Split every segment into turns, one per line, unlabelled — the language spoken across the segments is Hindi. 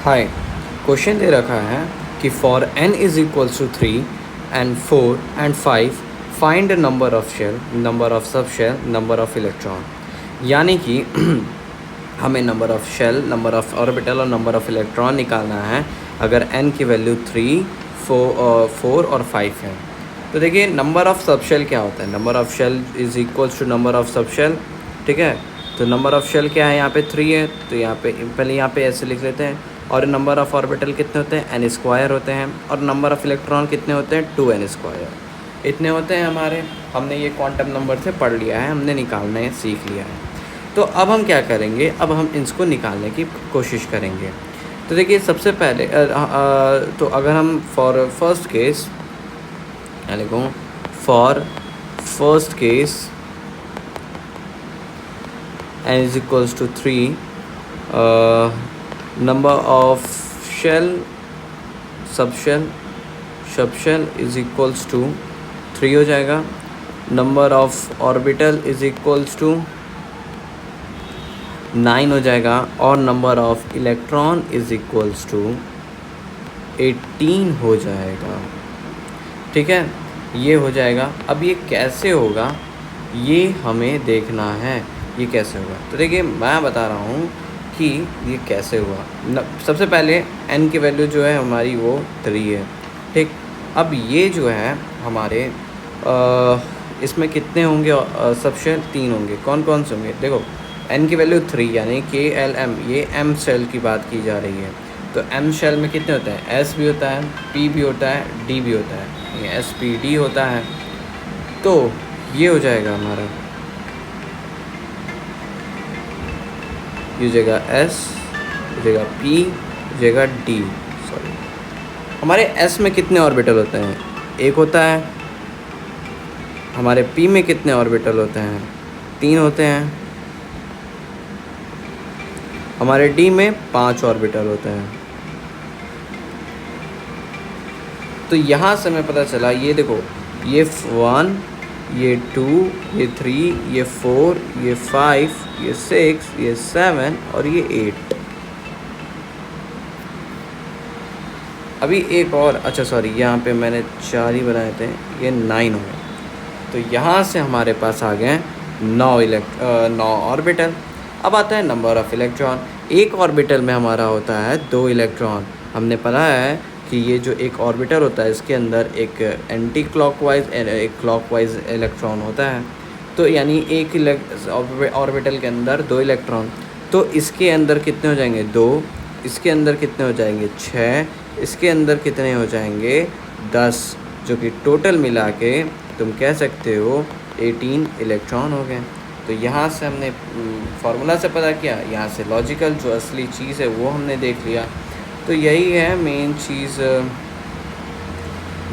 हाय, क्वेश्चन दे रखा है कि for n is equals to 3 and 4 and 5 find number of shell, number of sub shell, number of electron. यानी कि हमें number of shell, number of orbital और नंबर ऑफ इलेक्ट्रॉन निकालना है अगर n की वैल्यू 3, 4 और 5 है। तो देखिए नंबर ऑफ सब शेल क्या होता है। Number of shell is equals to number of sub shell. ठीक है, तो नंबर ऑफ शेल क्या है, यहाँ पे 3 है, तो यहाँ पे पहले यहाँ पे ऐसे लिख लेते हैं। और नंबर ऑफ ऑर्बिटल कितने होते हैं, n² होते हैं। और नंबर ऑफ इलेक्ट्रॉन कितने होते हैं, 2n²। इतने होते हैं हमारे। हमने ये क्वांटम नंबर से पढ़ लिया है, हमने निकालना सीख लिया है। तो अब हम क्या करेंगे, अब हम इसको निकालने की कोशिश करेंगे। तो देखिए सबसे पहले तो अगर हम फॉर फर्स्ट केस क्या लिखूँ, for first case n is equals to 3, number of shell, subshell is equals to 3 हो जाएगा। Number of orbital is equals to 9 हो जाएगा। और number of electron is equals to 18 हो जाएगा। ठीक है, ये हो जाएगा। अब ये कैसे होगा ये हमें देखना है, ये कैसे होगा। तो देखिए मैं बता रहा हूँ कि ये कैसे हुआ। सबसे पहले n की वैल्यू जो है हमारी वो 3 है। ठीक, अब ये जो है हमारे इसमें कितने होंगे सब शेल, 3 होंगे। कौन कौन से होंगे, देखो n की वैल्यू 3 यानी KLM, ये m शेल की बात की जा रही है। तो m शेल में कितने होते हैं, S भी होता है, P भी होता है, D भी होता है, ये SPD होता है। तो ये हो जाएगा हमारा, ये हो जाएगा S, हो जाएगा P, हो जाएगा D। सॉरी, हमारे S में कितने ऑर्बिटल होते हैं, 1 होता है। हमारे P में कितने ऑर्बिटल होते हैं, 3 होते हैं। हमारे D में 5 ऑर्बिटल होते हैं। तो यहाँ से हमें पता चला, ये देखो, ये 1, ये 2, ये 3, ये 4, ये 5, ये 6, ये 7 और ये 8। अभी एक और, अच्छा सॉरी, यहाँ पे मैंने 4 ही बनाए थे, ये 9 हो गए। तो यहाँ से हमारे पास आ गए 9 ऑर्बिटल। अब आता है नंबर ऑफ इलेक्ट्रॉन। एक ऑर्बिटल में हमारा होता है 2 इलेक्ट्रॉन। हमने पढ़ा है कि ये जो एक ऑर्बिटल होता है इसके अंदर एक एंटी क्लॉकवाइज, एक क्लॉकवाइज इलेक्ट्रॉन होता है। तो यानी एक ऑर्बिटल के अंदर 2 इलेक्ट्रॉन। तो इसके अंदर कितने हो जाएंगे, 2। इसके अंदर कितने हो जाएंगे, 6। इसके अंदर कितने हो जाएंगे, 10। जो कि टोटल मिला के तुम कह सकते हो 18 इलेक्ट्रॉन हो गए। तो यहाँ से हमने फार्मूला से पता किया, यहाँ से लॉजिकल जो असली चीज़ है वो हमने देख लिया। तो यही है मेन चीज़।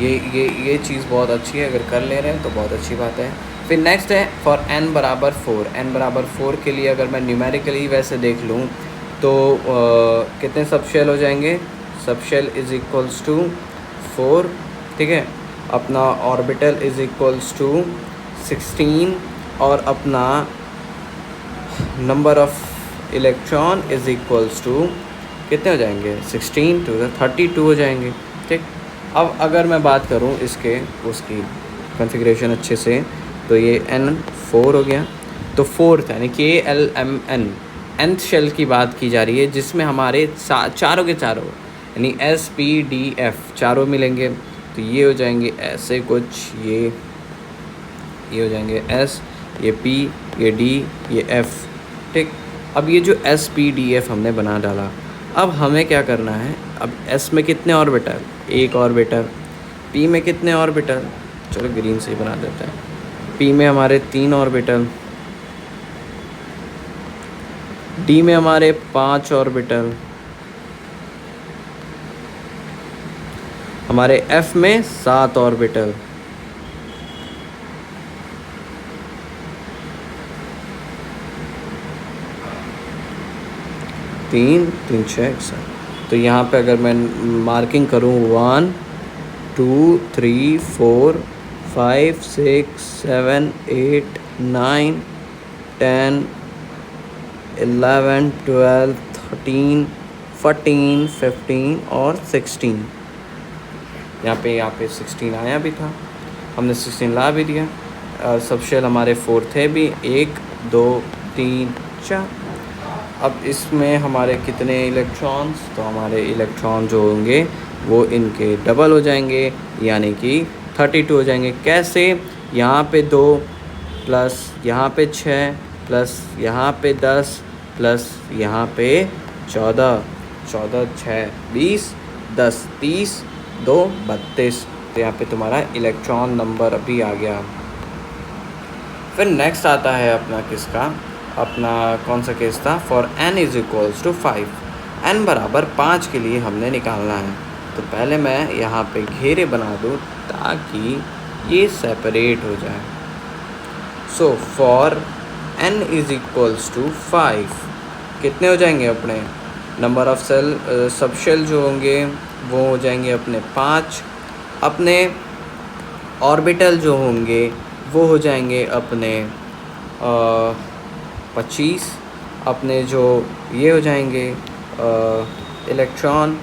ये चीज़ बहुत अच्छी है, अगर कर ले रहे हैं तो बहुत अच्छी बात है। फिर नेक्स्ट है फॉर n बराबर 4। n बराबर 4 के लिए अगर मैं न्यूमेरिकली वैसे देख लूँ तो कितने सब शेल हो जाएंगे, सब शेल इज़ इक्वल्स टू 4। ठीक है, अपना ऑर्बिटल इज़ इक्वल्स टू 16 और अपना number of electron is equals to कितने हो जाएंगे, 16 टू 32 हो जाएंगे। ठीक, अब अगर मैं बात करूं इसके उसकी कॉन्फ़िगरेशन अच्छे से, तो ये n4 हो गया। तो 4th यानी KLMN nth शेल की बात की जा रही है, जिसमें हमारे चारों के चारों यानी SPDF चारों मिलेंगे। तो ये हो जाएंगे ऐसे कुछ, ये हो जाएंगे S, ये P, ये D, ये F। ठीक, अब ये जो SPDF हमने बना डाला, अब हमें क्या करना है, अब S में कितने ऑर्बिटल, 1 ऑर्बिटल। P में कितने ऑर्बिटल, चलो ग्रीन से ही बना देते हैं। P में हमारे 3 ऑर्बिटल। D में हमारे 5 ऑर्बिटल। हमारे F में 7 ऑर्बिटल। तीन 6 7। तो यहाँ पे अगर मैं मार्किंग करूँ 1 2 3 4 5 6 7 8 9 10 11 12 13 14, 15 और 16। यहाँ पे 16 आया भी था, हमने 16 ला भी दिया। सब शेल हमारे 4 थे भी, 1 2 3 4। अब इसमें हमारे कितने इलेक्ट्रॉन्स, तो हमारे इलेक्ट्रॉन जो होंगे वो इनके डबल हो जाएंगे, यानी कि 32 हो जाएंगे। कैसे? यहाँ पे 2 प्लस यहाँ पे 6 प्लस यहाँ पे 10 प्लस यहाँ पे 14, 14 6 20, 10 30, 2 32। तो यहाँ पे तुम्हारा इलेक्ट्रॉन नंबर अभी आ गया। फिर नेक्स्ट आता है अपना किसका, अपना कौन सा केस था, for n is equals to 5, n बराबर 5 के लिए हमने निकालना है। तो पहले मैं यहाँ पे घेरे बना दूँ ताकि ये सेपरेट हो जाए। So for n is equals to 5 कितने हो जाएंगे अपने number of cell, sub shell जो होंगे वो हो जाएंगे अपने 5। अपने ऑर्बिटल जो होंगे वो हो जाएंगे अपने 25। अपने जो ये हो जाएंगे इलेक्ट्रॉन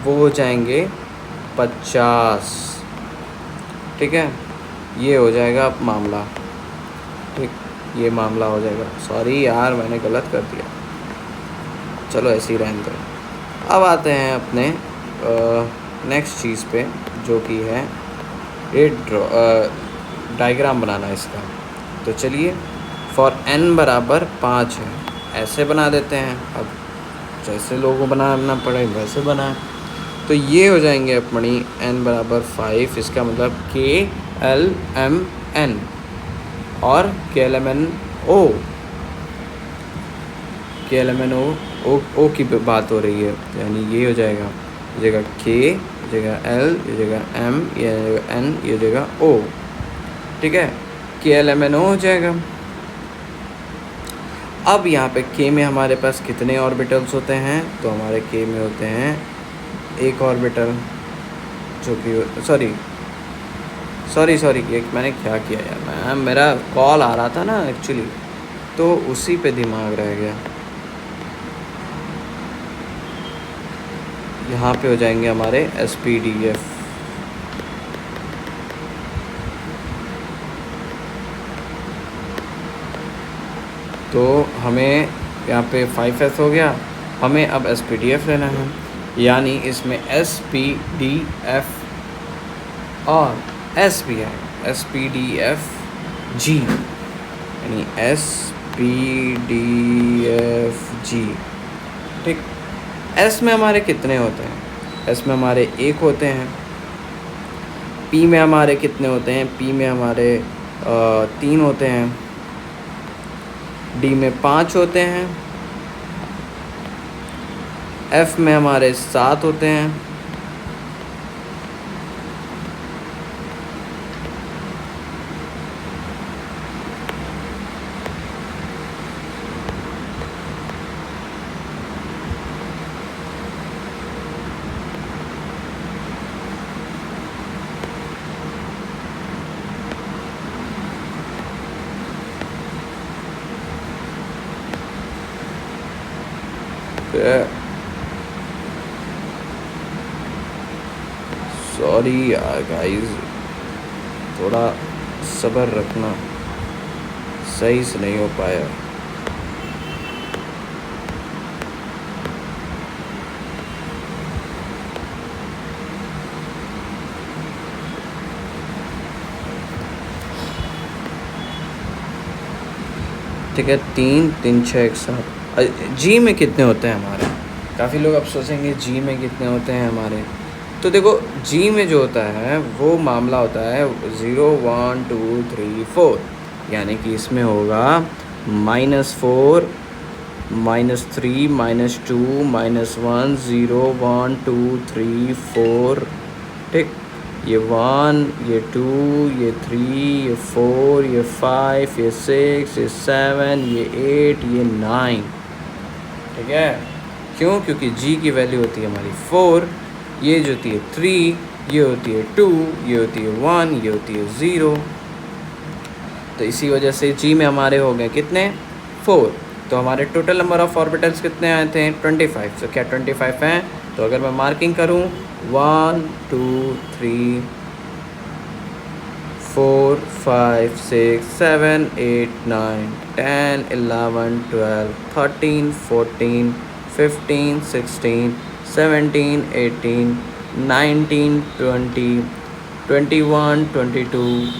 वो हो जाएंगे 50। ठीक है, ये हो जाएगा मामला। ठीक, ये मामला हो जाएगा। सॉरी यार, मैंने गलत कर दिया, चलो ऐसे ही रहने दो। अब आते हैं अपने नेक्स्ट चीज़ पे, जो कि है ये डायग्राम बनाना इसका। तो चलिए, फॉर n बराबर 5 है, ऐसे बना देते हैं। अब जैसे लोगों को बनाना पड़े वैसे बनाएं। तो ये हो जाएंगे अपनी n बराबर 5, इसका मतलब KLMN और KLMNO। KLMNO O की बात हो रही है, यानी ये हो जाएगा, ये जगह K, ये जगह L, ये जगह M, ये जगह N, ये जगह O। ठीक है, KLMNO हो जाएगा। अब यहाँ पे K में हमारे पास कितने ऑर्बिटल्स होते हैं, तो हमारे K में होते हैं एक ऑर्बिटल, जो कि सॉरी एक मैंने क्या किया यार, मेरा कॉल आ रहा था ना एक्चुअली, तो उसी पे दिमाग रह गया। यहाँ पे हो जाएंगे हमारे SPDF। तो हमें यहाँ पे 5s हो गया, हमें अब SPDF लेना है, यानी इसमें SPDF और S भी है, SPDFG, यानी SPDFG। ठीक, S में हमारे कितने होते हैं, S में हमारे 1 होते हैं। P में हमारे कितने होते हैं, P में हमारे 3 होते हैं। D में 5 होते हैं। F में हमारे 7 होते हैं। सॉरी यार गाइस, थोड़ा सब्र रखना, सही से नहीं हो पाया। ठीक है, 3 3 6 1 7। जी में कितने होते हैं हमारे, काफ़ी लोग अब सोचेंगे जी में कितने होते हैं हमारे। तो देखो, जी में जो होता है वो मामला होता है 0 1 2 3 4, यानी कि इसमें होगा -4 -3 -2 -1 0 1 2 3 4। ठीक, ये 1, ये 2, ये 3, ये 4, ये 5, ये 6, ये 7, ये 8, ये 9। ठीक है, क्यों? क्योंकि जी की वैल्यू होती है हमारी 4, ये जो होती है 3, ये होती है 2, ये होती है 1, ये होती है 0। तो इसी वजह से जी में हमारे हो गए कितने, 4। तो हमारे टोटल नंबर ऑफ ऑर्बिटल्स कितने आए थे 25। तो क्या 25 हैं? तो अगर मैं मार्किंग करूँ 1 2 3 4 5 6 7 8 9 10 11 12 13 14 15 16 17 18 19 20 21 22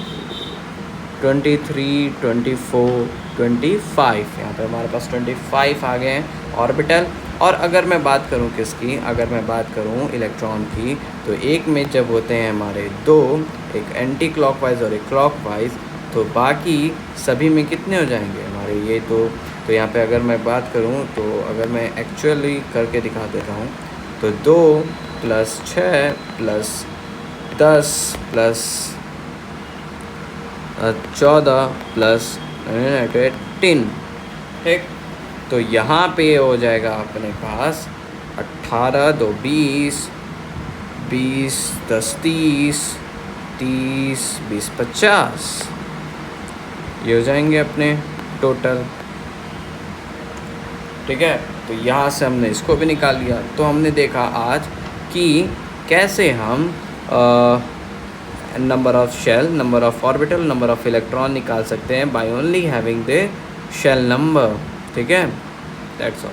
23 24 25। यहाँ पे हमारे पास 25 आ गए हैं ऑर्बिटल। और अगर मैं बात करूँ किसकी, अगर मैं बात करूँ इलेक्ट्रॉन की, तो एक में जब होते हैं हमारे दो, एक एंटी क्लॉकवाइज और एक क्लॉकवाइज, तो बाकी सभी में कितने हो जाएंगे हमारे ये तो यहाँ पे अगर मैं बात करूँ, तो अगर मैं एक्चुअली करके दिखा देता हूँ, तो 2 + 6 + 10 + 14 + 18, ठीक। तो यहाँ पे हो जाएगा अपने पास 18 2 20 20 10 30 30 20 50, ये हो जाएंगे अपने टोटल, ठीक है। तो यहाँ से हमने इसको भी निकाल लिया। तो हमने देखा आज कि कैसे हम number of shell, number of orbital, number of electron निकाल सकते हैं by only having the shell number, ठीक है। That's all.